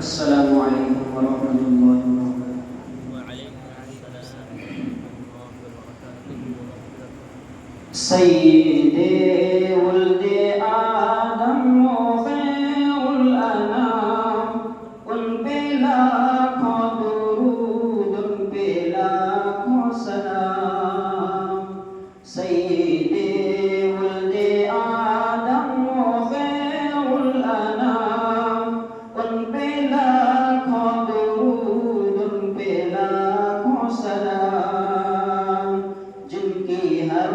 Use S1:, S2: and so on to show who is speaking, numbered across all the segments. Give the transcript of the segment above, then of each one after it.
S1: अस्सलामु अलैकुम वरहमतुल्लाहि वबरकातुहू। सय्यिदे वल्दे आदम व खैरुल अनाम, उन पे लाखों दुरूद, उन पे लाखों सलाम। सय्यिदे वल्दे आदम व खैरुल अनाम, उन पे लाखों दुरूद, उन पे लाखों सलाम। जिनकी हर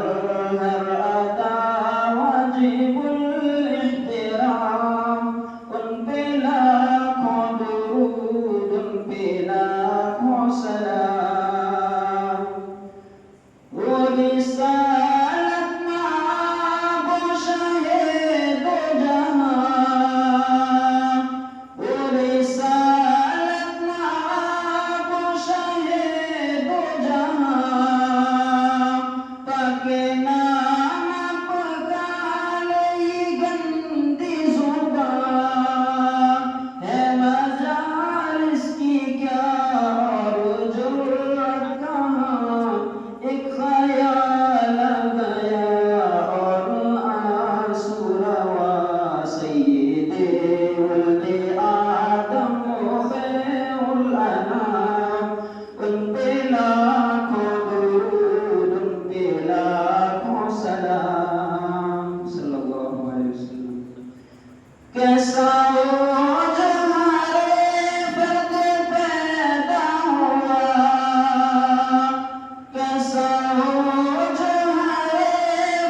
S1: अता वाजिबुल इहतिराम, उन पे लाखों दुरूद, उन पे लाखों सलाम। वो रिसालत माबूशाहे दो जहां, वो रिसालत माबूशाहे दो जहां, ताके नाम पुकारे गंदी ज़ुबान। है मजाल इसकी क्या और जुर्रत कहाँ, एक ख़याल गया और आंसू रवा। सय्यिदे वल्दे आदम व खैरुल अनाम, उन पे लाखों दुरूद, उन पे लाखों सलाम। सल्लल्लाहु अलैहि वसल्लम। कैसा हो जो हमारे फर्द पैदा हुआ, कैसा हो जो हमारे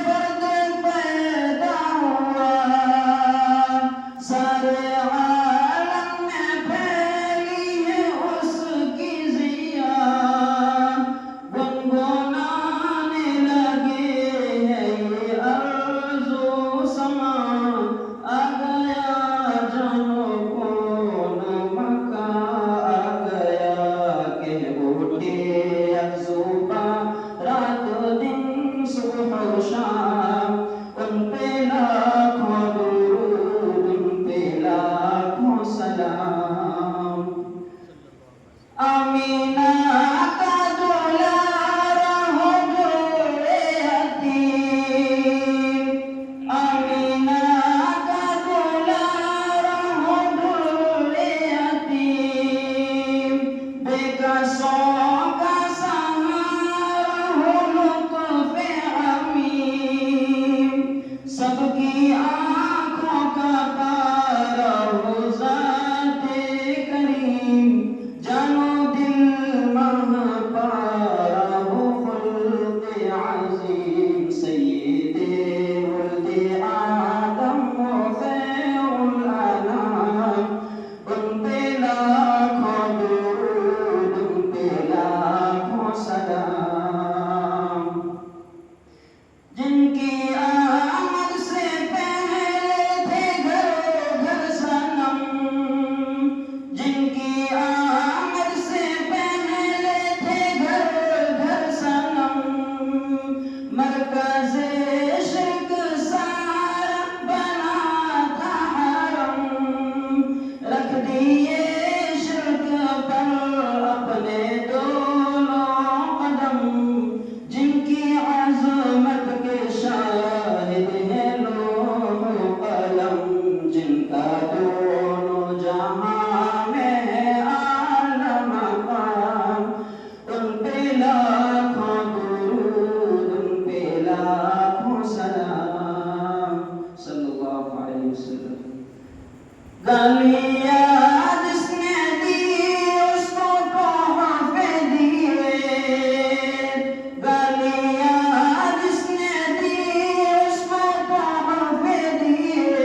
S1: फर्द पैदा हुआ। सारे आलम में फैली है उसकी ज़िया, गुनगुनाने लगे हैं ये अर्ज़ व समा। आ गया जानो कौन मक्का, आ गया के उठे अज़ुबा, रात दिन सुबह व शाम। उन पे लाखों दुरूद, उन पे लाखों सलाम। आमीना का दुलारा हो जोड़े यतीम, आमीना का दुलारा हो जोड़े यतीम। बेकसों का सहारा हो लुत्फ़े अमीम, सबकी आँखों का तारा हो ज़ाते करीम। जानो दिल महपारा हो खुल्क़े अज़ीम। सय्यिदे वल्दे आदम व खैरुल अनाम, उन पे लाखों दुरूद, उन पे लाखों सलाम। जिनकी आमद से पहले थे घरों घर सनम, जिनकी आमद से पहले थे घरों घर सनम। मरकज़े शिर्क सारा बना था हरम, रख दिए शिर्क पर अपने दोनों कदम। जिनकी अज़मत के शाहिद हैं लौह व कलम, जिनका दोनों जहां में है आला मकाम। उन पे लाखों दुरूद, उन पे लाखों सलाम। सल्लल्लाहु अलैहि वसल्लम। गालियाँ जिसने दी उसको तोहफ़े दिए, गालियाँ जिसने दी उसको तोहफ़े दिए।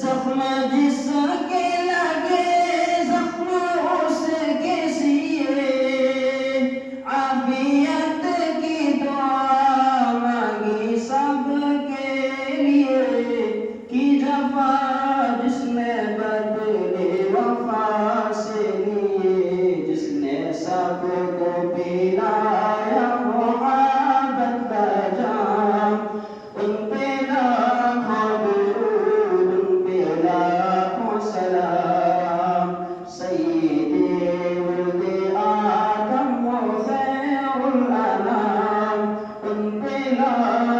S1: ज़ख्म जिसके लगे मिला